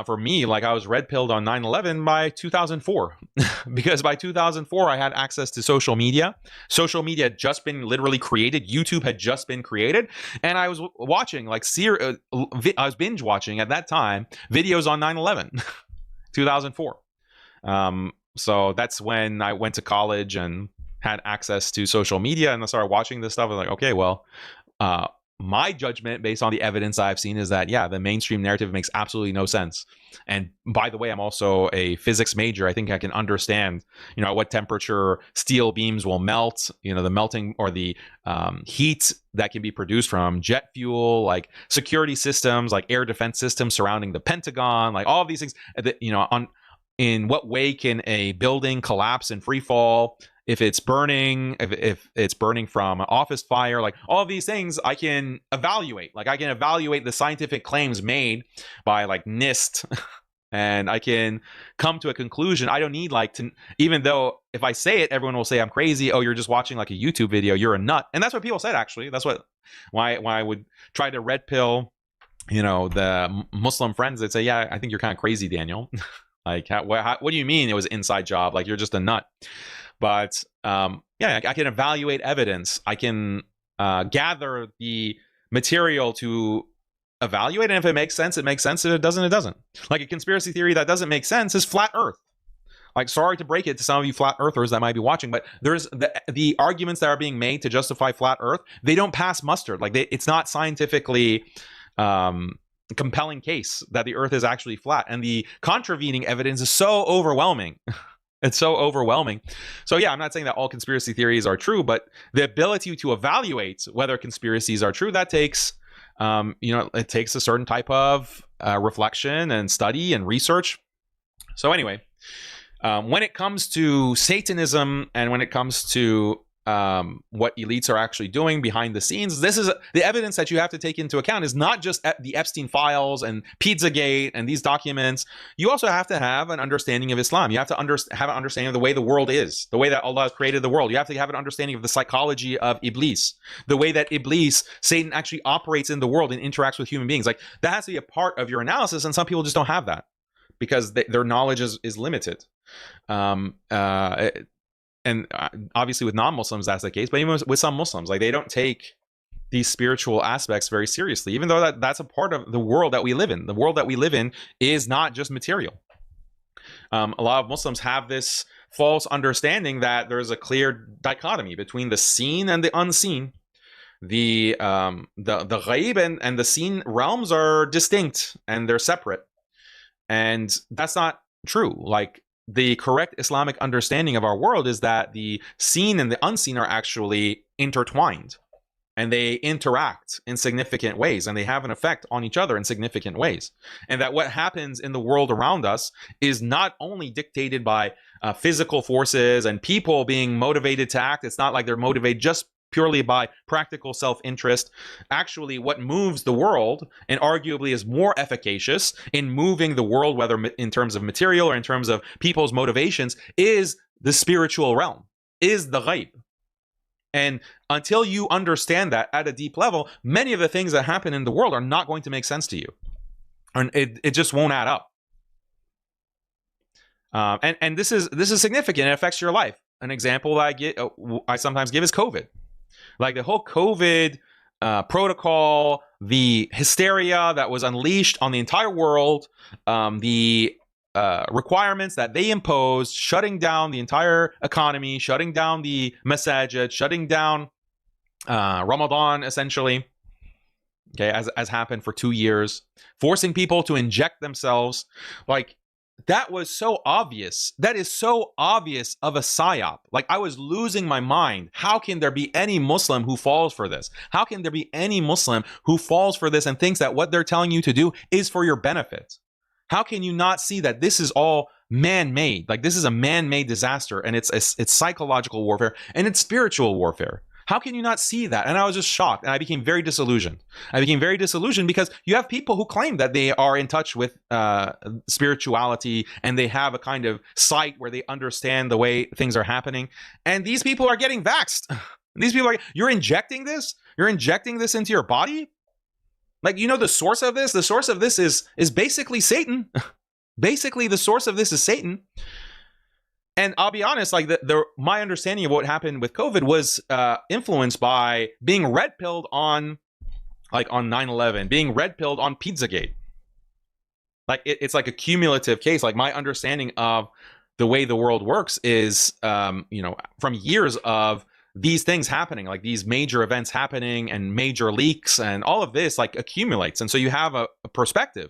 For me, like I was red pilled on 9/11 by 2004 because by 2004 I had access to social media. Social media had just been literally created. YouTube had just been created, and I was watching I was binge watching at that time videos on 9/11, 2004. So that's when I went to college and had access to social media, and I started watching this stuff. I was like, okay, well, my judgment based on the evidence I've seen is that, yeah, the mainstream narrative makes absolutely no sense. And by the way, I'm also a physics major. I think I can understand, at what temperature steel beams will melt, the melting or the heat that can be produced from jet fuel, like security systems, like air defense systems surrounding the Pentagon, like all of these things, in what way can a building collapse and free fall if it's burning, if it's burning from an office fire, like all of these things I can evaluate. Like I can evaluate the scientific claims made by like NIST and I can come to a conclusion. I don't need even though if I say it, everyone will say I'm crazy. Oh, you're just watching like a YouTube video. You're a nut. And that's what people said, actually. That's why I would try to red pill, the Muslim friends that say, yeah, I think you're kind of crazy, Daniel. Like, what do you mean it was an inside job? Like, you're just a nut. But yeah, I can evaluate evidence. I can gather the material to evaluate. And if it makes sense, it makes sense. If it doesn't, it doesn't. Like a conspiracy theory that doesn't make sense is flat Earth. Like, sorry to break it to some of you flat earthers that might be watching, but there's the arguments that are being made to justify flat Earth. They don't pass muster. Like, it's not scientifically compelling case that the Earth is actually flat, and the contravening evidence is so overwhelming. It's so overwhelming. So yeah, I'm not saying that all conspiracy theories are true, but the ability to evaluate whether conspiracies are true, that takes it takes a certain type of reflection and study and research. So anyway, when it comes to Satanism and when it comes to what elites are actually doing behind the scenes, this is the evidence that you have to take into account is not just the Epstein files and Pizzagate and these documents. You also have to have an understanding of Islam. You have to have an understanding of the way the world is, the way that Allah has created the world. You have to have an understanding of the psychology of Iblis, the way that Iblis, Satan, actually operates in the world and interacts with human beings. Like, that has to be a part of your analysis, and some people just don't have that because their knowledge is limited. And obviously with non-Muslims that's the case, but even with some Muslims, like, they don't take these spiritual aspects very seriously, even though that's a part of the world that we live in. The world that we live in is not just material. A lot of Muslims have this false understanding that there's a clear dichotomy between the seen and the unseen. The ghaib and the seen realms are distinct and they're separate, and that's not true. Like, the correct Islamic understanding of our world is that the seen and the unseen are actually intertwined, and they interact in significant ways, and they have an effect on each other in significant ways. And that what happens in the world around us is not only dictated by physical forces and people being motivated to act. It's not like they're motivated just purely by practical self-interest. Actually, what moves the world, and arguably is more efficacious in moving the world, whether in terms of material or in terms of people's motivations, is the spiritual realm, is the ghaib. And until you understand that at a deep level, many of the things that happen in the world are not going to make sense to you. And it just won't add up. And this is significant. It affects your life. An example that I sometimes give is COVID. Like, the whole COVID protocol, the hysteria that was unleashed on the entire world, the requirements that they imposed, shutting down the entire economy, shutting down the masajid, shutting down Ramadan, essentially, okay, as happened for 2 years, forcing people to inject themselves. Like, that was so obvious. That is so obvious of a psyop. Like, I was losing my mind. How can there be any Muslim who falls for this? How can there be any Muslim who falls for this and thinks that what they're telling you to do is for your benefit? How can you not see that this is all man-made? Like, this is a man-made disaster, and it's psychological warfare and it's spiritual warfare. How can you not see that? And I was just shocked, and I became very disillusioned. I became very disillusioned because you have people who claim that they are in touch with spirituality, and they have a kind of sight where they understand the way things are happening. And these people are getting vaxxed. These people you're injecting this into your body? Like, you know, the source of this? The source of this is basically Satan. Basically, the source of this is Satan. And I'll be honest, like my understanding of what happened with COVID was influenced by being red pilled on 9/11, being red pilled on Pizzagate. Like it's like a cumulative case. Like my understanding of the way the world works is, from years of these things happening, like these major events happening and major leaks and all of this like accumulates. And so you have a perspective.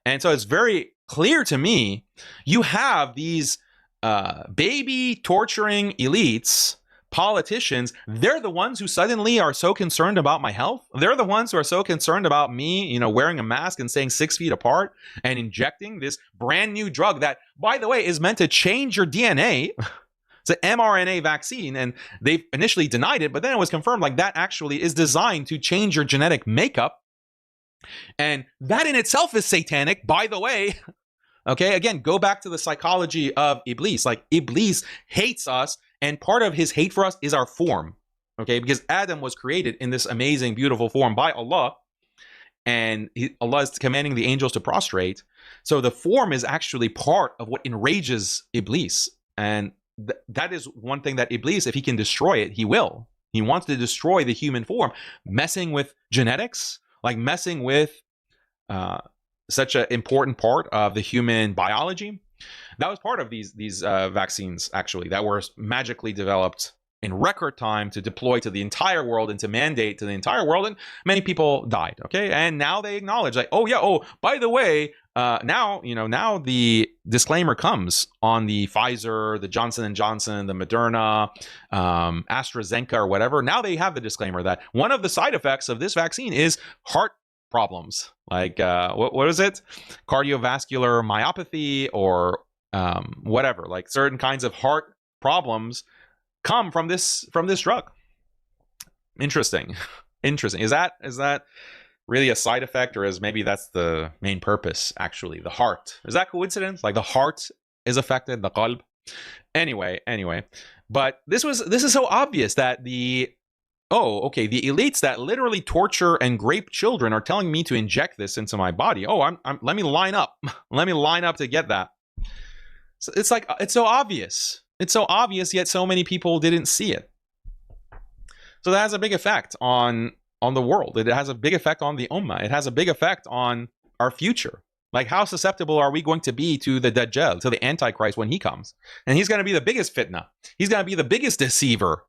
And so it's very clear to me, you have these baby torturing elites, politicians. They're the ones who suddenly are so concerned about my health. They're the ones who are so concerned about me, wearing a mask and staying 6 feet apart and injecting this brand new drug that, by the way, is meant to change your DNA. It's an mRNA vaccine, and they initially denied it, but then it was confirmed like that actually is designed to change your genetic makeup. And that in itself is satanic, by the way. Okay, again, go back to the psychology of Iblis. Like Iblis hates us, and part of his hate for us is our form. Okay, because Adam was created in this amazing, beautiful form by Allah, and Allah is commanding the angels to prostrate. So the form is actually part of what enrages Iblis. And that is one thing that Iblis, if he can destroy it, he will. He wants to destroy the human form, messing with genetics, like messing with such an important part of the human biology. That was part of these vaccines, actually, that were magically developed in record time to deploy to the entire world and to mandate to the entire world. And many people died. Okay. And now they acknowledge like, by the way, now the disclaimer comes on the Pfizer, the Johnson & Johnson, the Moderna, AstraZeneca or whatever. Now they have the disclaimer that one of the side effects of this vaccine is heart problems. Like, what is it? Cardiovascular myopathy or whatever, like certain kinds of heart problems come from this drug. Interesting. Is that really a side effect, or is maybe that's the main purpose? Actually, the heart, is that coincidence? Like the heart is affected, the qalb. Anyway, but this is so obvious that the elites that literally torture and grape children are telling me to inject this into my body. Let me line up. Let me line up to get that. So it's like, it's so obvious. It's so obvious, yet so many people didn't see it. So that has a big effect on the world. It has a big effect on the ummah. It has a big effect on our future. Like, how susceptible are we going to be to the Dajjal, to the Antichrist when he comes? And he's going to be the biggest fitna. He's going to be the biggest deceiver.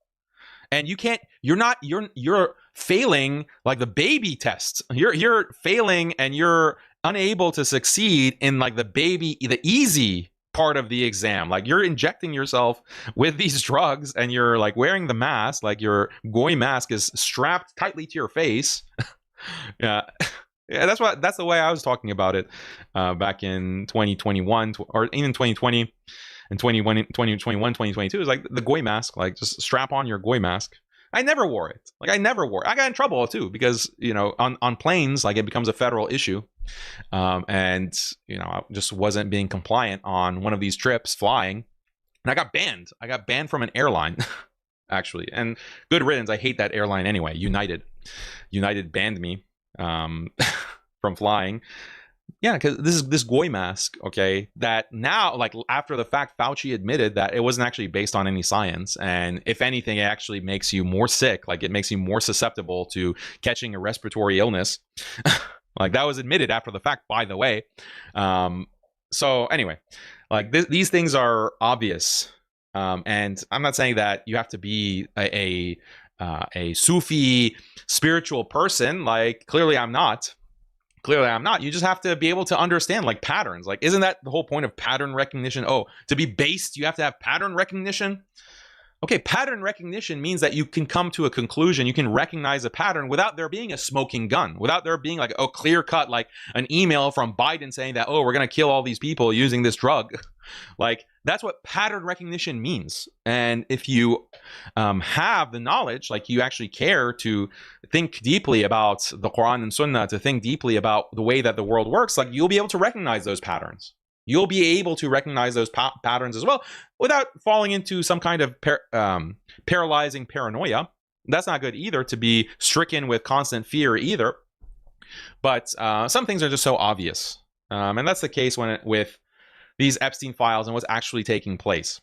And you're failing like the baby test. You're failing and you're unable to succeed in like the easy part of the exam. Like, you're injecting yourself with these drugs and you're like wearing the mask, like your goy mask is strapped tightly to your face. Yeah, that's the way I was talking about it back in 2021 or even 2020 and 2021, 2022. It was like the goy mask, like just strap on your goy mask. I never wore it. I got in trouble too because, on planes, like it becomes a federal issue. And I just wasn't being compliant on one of these trips flying, and I got banned from an airline actually, and good riddance. I hate that airline anyway. United banned me from flying. Yeah, because this goy mask, okay, that now, like after the fact, Fauci admitted that it wasn't actually based on any science, and if anything, it actually makes you more sick. Like, it makes you more susceptible to catching a respiratory illness. Like, that was admitted after the fact, by the way. So anyway, like these things are obvious, and I'm not saying that you have to be a Sufi spiritual person. Like, clearly I'm not. You just have to be able to understand like patterns. Like, isn't that the whole point of pattern recognition? To be based, you have to have pattern recognition. Okay, pattern recognition means that you can come to a conclusion, you can recognize a pattern without there being a smoking gun, without there being like clear cut, like an email from Biden saying that, we're going to kill all these people using this drug. Like, that's what pattern recognition means. And if you have the knowledge, like you actually care to think deeply about the Quran and Sunnah, to think deeply about the way that the world works, like you'll be able to recognize those patterns. You'll be able to recognize those patterns as well without falling into some kind of paralyzing paranoia. That's not good either, to be stricken with constant fear either. But some things are just so obvious. And that's the case with these Epstein files and what's actually taking place.